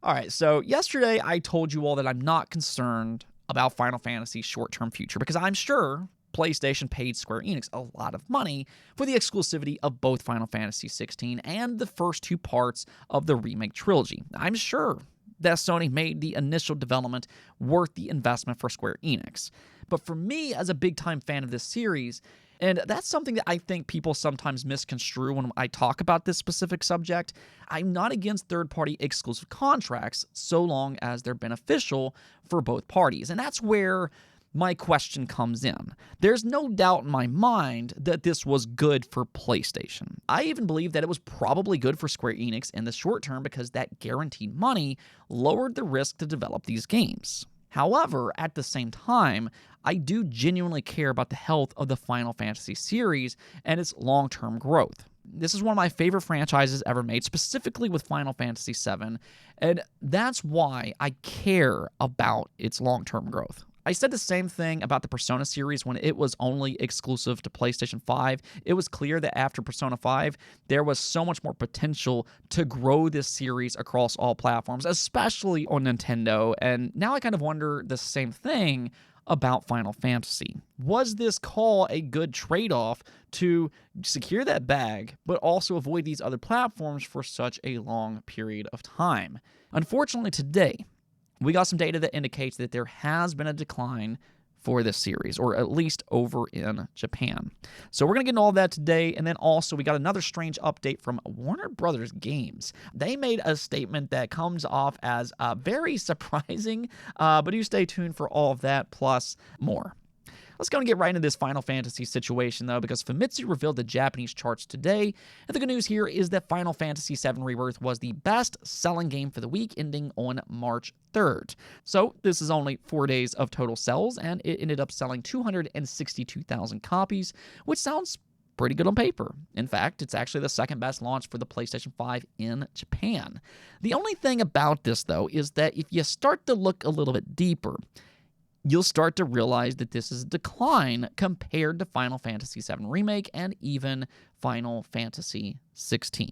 All right, so yesterday I told you all that I'm not concerned about Final Fantasy's short-term future because I'm sure PlayStation paid Square Enix a lot of money for the exclusivity of both Final Fantasy 16 and the first two parts of the remake trilogy. I'm sure that Sony made the initial development worth the investment for Square Enix. But for me, as a big-time fan of this series, and that's something that I think people sometimes misconstrue when I talk about this specific subject. I'm not against third-party exclusive contracts so long as they're beneficial for both parties. And that's where my question comes in. There's no doubt in my mind that this was good for PlayStation. I even believe that it was probably good for Square Enix in the short term because that guaranteed money lowered the risk to develop these games. However, at the same time, I do genuinely care about the health of the Final Fantasy series and its long-term growth. This is one of my favorite franchises ever made, specifically with Final Fantasy VII, and that's why I care about its long-term growth. I said the same thing about the Persona series when it was only exclusive to PlayStation 5. It was clear that after Persona 5, there was so much more potential to grow this series across all platforms, especially on Nintendo. And now I kind of wonder the same thing about Final Fantasy. Was this call a good trade-off to secure that bag, but also avoid these other platforms for such a long period of time? Unfortunately, today, we got some data that indicates that there has been a decline for this series, or at least over in Japan. So we're going to get into all of that today, and then also we got another strange update from Warner Brothers Games. They made a statement that comes off as very surprising, but do stay tuned for all of that, plus more. Let's go and get right into this Final Fantasy situation, though, because Famitsu revealed the Japanese charts today, and the good news here is that Final Fantasy VII Rebirth was the best-selling game for the week, ending on March 3rd. So this is only 4 days of total sales, and it ended up selling 262,000 copies, which sounds pretty good on paper. In fact, it's actually the second best launch for the PlayStation 5 in Japan. The only thing about this, though, is that if you start to look a little bit deeper, you'll start to realize that this is a decline compared to Final Fantasy VII Remake and even Final Fantasy XVI.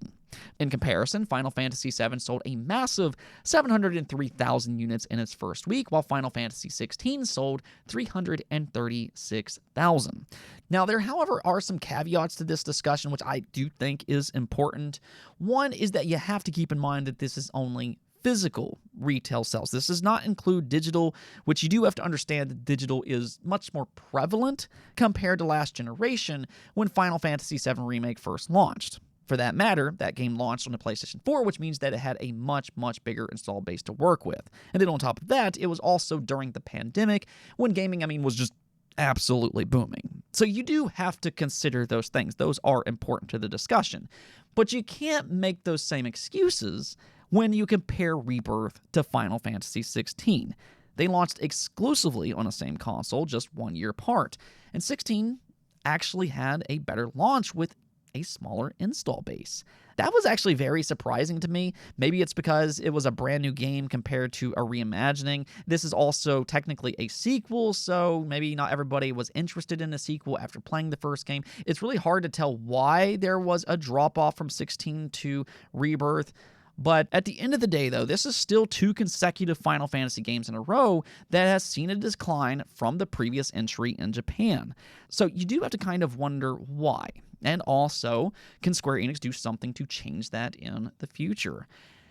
In comparison, Final Fantasy VII sold a massive 703,000 units in its first week, while Final Fantasy XVI sold 336,000. Now, there, however, are some caveats to this discussion, which I do think is important. One is that you have to keep in mind that this is only physical retail sales. This does not include digital, which you do have to understand that digital is much more prevalent compared to last generation when Final Fantasy VII Remake first launched. For that matter, that game launched on the PlayStation 4, which means that it had a much, much bigger install base to work with. And then on top of that, it was also during the pandemic when gaming, was just absolutely booming. So you do have to consider those things. Those are important to the discussion. But you can't make those same excuses when you compare Rebirth to Final Fantasy XVI. They launched exclusively on the same console just 1 year apart, and 16 actually had a better launch with a smaller install base. That was actually very surprising to me. Maybe it's because it was a brand new game compared to a reimagining. This is also technically a sequel, so maybe not everybody was interested in a sequel after playing the first game. It's really hard to tell why there was a drop-off from 16 to Rebirth. But at the end of the day, though, this is still 2 consecutive Final Fantasy games in a row that has seen a decline from the previous entry in Japan. So you do have to kind of wonder why. And also, can Square Enix do something to change that in the future?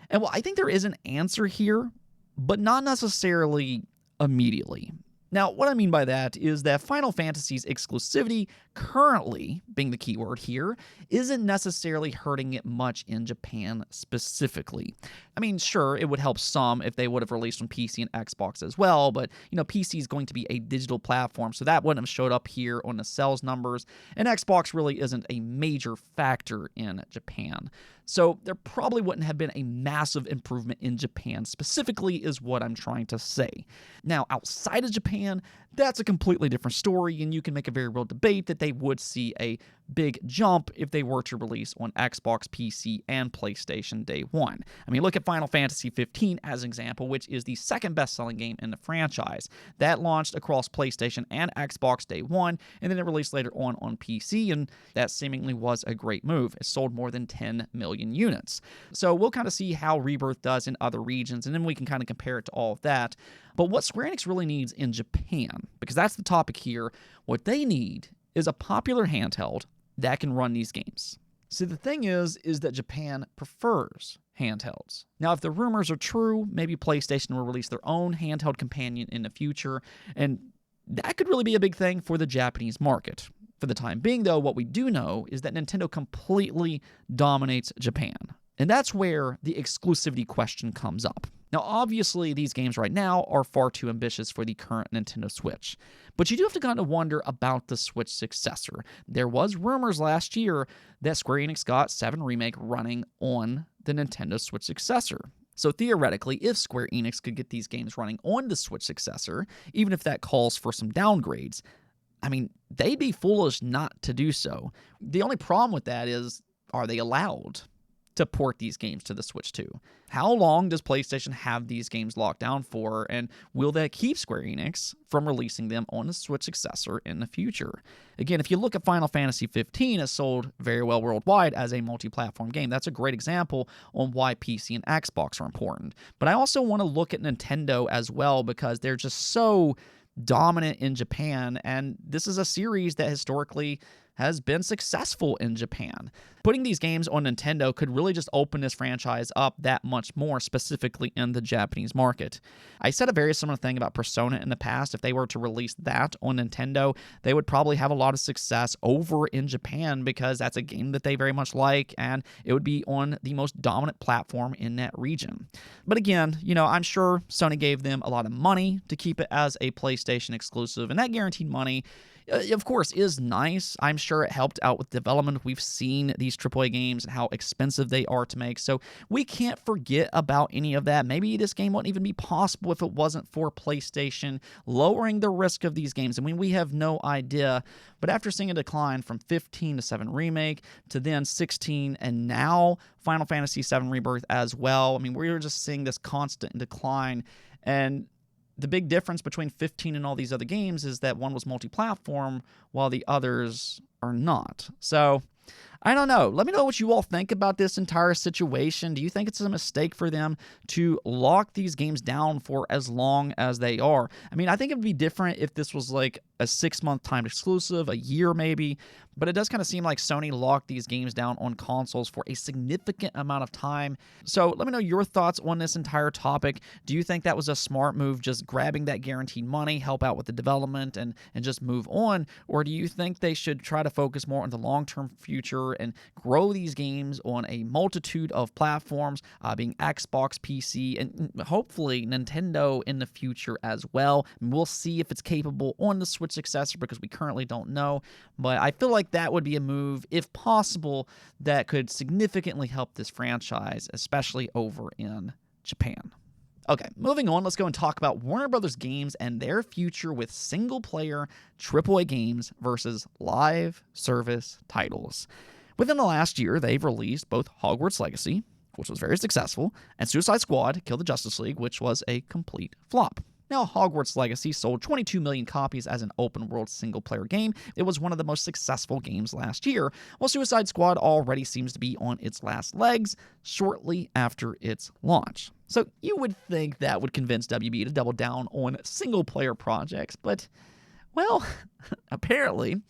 And well, I think there is an answer here, but not necessarily immediately. Now, what I mean by that is that Final Fantasy's exclusivity, currently being the keyword here, isn't necessarily hurting it much in Japan specifically. Sure, it would help some if they would have released on PC and Xbox as well, but, PC is going to be a digital platform, so that wouldn't have showed up here on the sales numbers, and Xbox really isn't a major factor in Japan. So there probably wouldn't have been a massive improvement in Japan specifically, is what I'm trying to say. Now, outside of Japan, that's a completely different story, and you can make a very real debate that they would see a big jump if they were to release on Xbox, PC, and PlayStation day one. I mean, look at Final Fantasy 15 as an example, which is the second best-selling game in the franchise. That launched across PlayStation and Xbox day one, and then it released later on PC, and that seemingly was a great move. It sold more than 10 million units. So we'll kind of see how Rebirth does in other regions, and then we can kind of compare it to all of that. But what Square Enix really needs in Japan, because that's the topic here, what they need is a popular handheld that can run these games. See, the thing is that Japan prefers handhelds. Now, if the rumors are true, maybe PlayStation will release their own handheld companion in the future, and that could really be a big thing for the Japanese market. For the time being, though, what we do know is that Nintendo completely dominates Japan. And that's where the exclusivity question comes up. Now, obviously, these games right now are far too ambitious for the current Nintendo Switch. But you do have to kind of wonder about the Switch successor. There was rumors last year that Square Enix got 7 Remake running on the Nintendo Switch successor. So theoretically, if Square Enix could get these games running on the Switch successor, even if that calls for some downgrades, I mean, they'd be foolish not to do so. The only problem with that is, are they allowed to port these games to the Switch 2? How long does PlayStation have these games locked down for, and will that keep Square Enix from releasing them on the Switch successor in the future? Again, if you look at Final Fantasy 15, it sold very well worldwide as a multi-platform game. That's a great example on why PC and Xbox are important. But I also want to look at Nintendo as well, because they're just so dominant in Japan, and this is a series that historically has been successful in Japan. Putting these games on Nintendo could really just open this franchise up that much more, specifically in the Japanese market. I said a very similar thing about Persona in the past. If they were to release that on Nintendo, they would probably have a lot of success over in Japan, because that's a game that they very much like, and it would be on the most dominant platform in that region. But again, I'm sure Sony gave them a lot of money to keep it as a PlayStation exclusive, and that guaranteed money, of course, is nice. I'm sure it helped out with development. We've seen these AAA games and how expensive they are to make, so we can't forget about any of that. Maybe this game wouldn't even be possible if it wasn't for PlayStation lowering the risk of these games. I mean, we have no idea, but after seeing a decline from 15 to 7 Remake to then 16 and now Final Fantasy 7 Rebirth as well, I mean, we're just seeing this constant decline. And the big difference between 15 and all these other games is that one was multi-platform while the others are not. So, I don't know. Let me know what you all think about this entire situation. Do you think it's a mistake for them to lock these games down for as long as they are? I mean, I think it would be different if this was like a 6-month timed exclusive, a year maybe, but it does kind of seem like Sony locked these games down on consoles for a significant amount of time. So let me know your thoughts on this entire topic. Do you think that was a smart move, just grabbing that guaranteed money, help out with the development, and just move on? Or do you think they should try to focus more on the long-term future and grow these games on a multitude of platforms, being Xbox, PC, and hopefully Nintendo in the future as well? And we'll see if it's capable on the Switch successor, because we currently don't know. But I feel like that would be a move, if possible, that could significantly help this franchise, especially over in Japan. Okay, moving on, let's go and talk about Warner Brothers games and their future with single-player AAA games versus live service titles. Within the last year, they've released both Hogwarts Legacy, which was very successful, and Suicide Squad: Kill the Justice League, which was a complete flop. Now, Hogwarts Legacy sold 22 million copies as an open-world single-player game. It was one of the most successful games last year, while Suicide Squad already seems to be on its last legs shortly after its launch. So you would think that would convince WB to double down on single-player projects, but, well, apparently,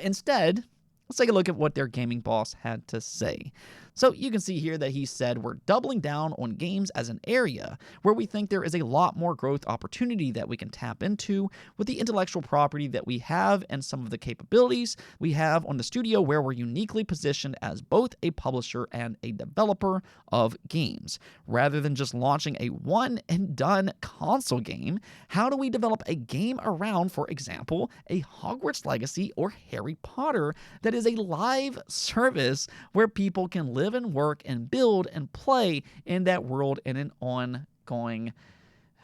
instead, let's take a look at what their gaming boss had to say. So you can see here that he said, "We're doubling down on games as an area where we think there is a lot more growth opportunity that we can tap into with the intellectual property that we have and some of the capabilities we have on the studio, where we're uniquely positioned as both a publisher and a developer of games. Rather than just launching a one-and-done console game, how do we develop a game around, for example, a Hogwarts Legacy or Harry Potter that is a live service where people can live and work and build and play in that world in an ongoing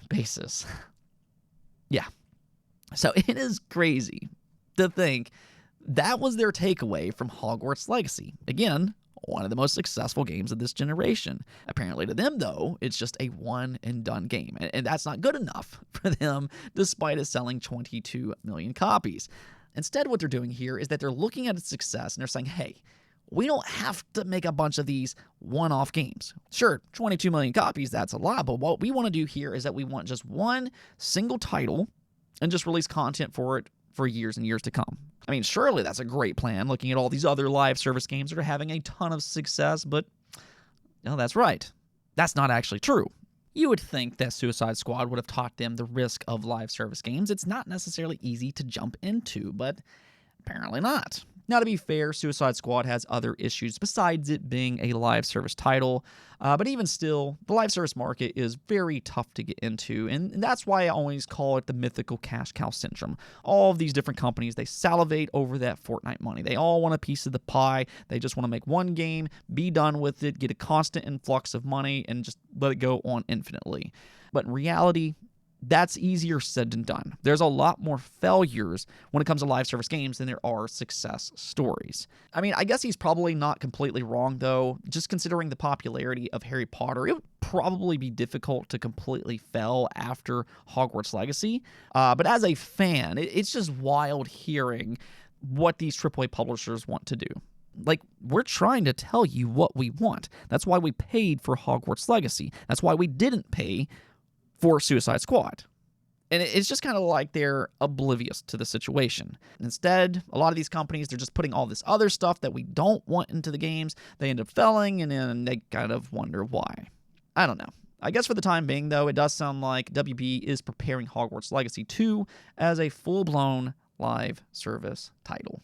basis?" Yeah. So it is crazy to think That was their takeaway from Hogwarts Legacy. Again, one of the most successful games of this generation. Apparently to them, though, it's just a one-and-done game. And that's not good enough for them, despite it selling 22 million copies. Instead, what they're doing here is that they're looking at its success and they're saying, hey, we don't have to make a bunch of these one-off games. Sure, 22 million copies, that's a lot, but what we want to do here is that we want just one single title and just release content for it for years and years to come. I mean, surely that's a great plan, looking at all these other live service games that are having a ton of success, but no, that's right. That's not actually true. You would think that Suicide Squad would have taught them the risk of live service games. It's not necessarily easy to jump into, but apparently not. Now, to be fair, Suicide Squad has other issues besides it being a live service title, but even still, the live service market is very tough to get into, and that's why I always call it the mythical cash cow syndrome. All of these different companies, they salivate over that Fortnite money. They all want a piece of the pie. They just want to make one game, be done with it, get a constant influx of money, and just let it go on infinitely. But in reality, that's easier said than done. There's a lot more failures when it comes to live service games than there are success stories. I mean, I guess he's probably not completely wrong, though. Just considering the popularity of Harry Potter, it would probably be difficult to completely fail after Hogwarts Legacy. But as a fan, it's just wild hearing what these AAA publishers want to do. Like, we're trying to tell you what we want. That's why we paid for Hogwarts Legacy. That's why we didn't pay for Suicide Squad. And it's just kind of like they're oblivious to the situation. Instead, a lot of these companies, they're just putting all this other stuff that we don't want into the games. They end up failing, and then they kind of wonder why. I don't know. I guess for the time being, though, it does sound like WB is preparing Hogwarts Legacy 2 as a full-blown live service title.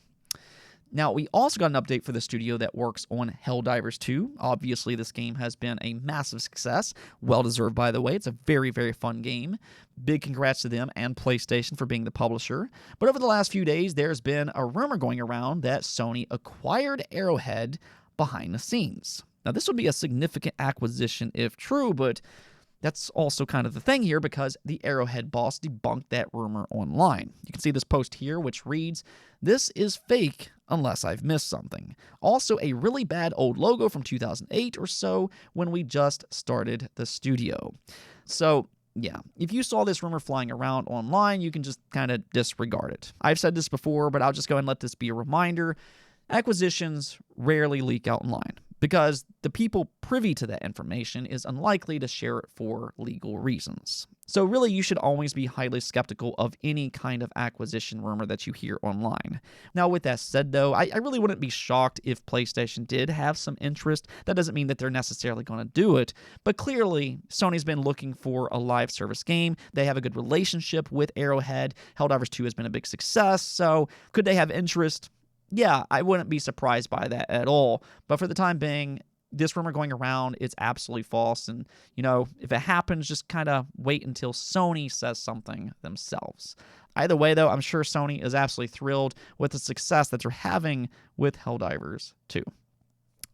Now, we also got an update for the studio that works on Helldivers 2. Obviously, this game has been a massive success. Well-deserved, by the way. It's a very, very fun game. Big congrats to them and PlayStation for being the publisher. But over the last few days, there's been a rumor going around that Sony acquired Arrowhead behind the scenes. Now, this would be a significant acquisition if true, but that's also kind of the thing here because the Arrowhead boss debunked that rumor online. You can see this post here, which reads, "This is fake unless I've missed something. Also, a really bad old logo from 2008 or so when we just started the studio." So, yeah, if you saw this rumor flying around online, you can just kind of disregard it. I've said this before, but I'll just go and let this be a reminder. Acquisitions rarely leak out online, because the people privy to that information is unlikely to share it for legal reasons. So really, you should always be highly skeptical of any kind of acquisition rumor that you hear online. Now, with that said, though, I really wouldn't be shocked if PlayStation did have some interest. That doesn't mean that they're necessarily going to do it, but clearly, Sony's been looking for a live service game. They have a good relationship with Arrowhead. Helldivers 2 has been a big success, so could they have interest? Yeah, I wouldn't be surprised by that at all. But for the time being, this rumor going around, it's absolutely false. And, if it happens, just kind of wait until Sony says something themselves. Either way, though, I'm sure Sony is absolutely thrilled with the success that they're having with Helldivers 2.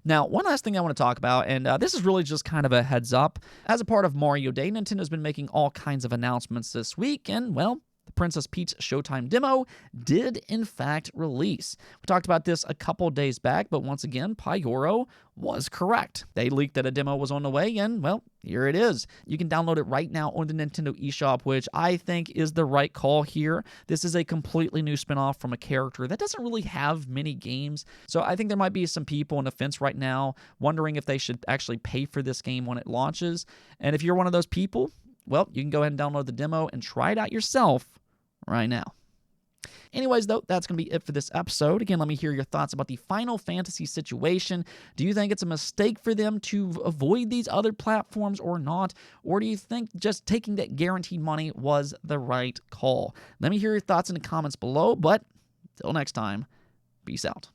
Now, one last thing I want to talk about, and this is really just kind of a heads up. As a part of Mario Day, Nintendo's been making all kinds of announcements this week, and, well, the Princess Peach Showtime demo did, in fact, release. We talked about this a couple days back, but once again, Pyoro was correct. They leaked that a demo was on the way, and, well, here it is. You can download it right now on the Nintendo eShop, which I think is the right call here. This is a completely new spinoff from a character that doesn't really have many games, so I think there might be some people on the fence right now wondering if they should actually pay for this game when it launches. And if you're one of those people, well, you can go ahead and download the demo and try it out yourself right now. Anyways, though, that's going to be it for this episode. Again, let me hear your thoughts about the Final Fantasy situation. Do you think it's a mistake for them to avoid these other platforms or not? Or do you think just taking that guaranteed money was the right call? Let me hear your thoughts in the comments below, but until next time, peace out.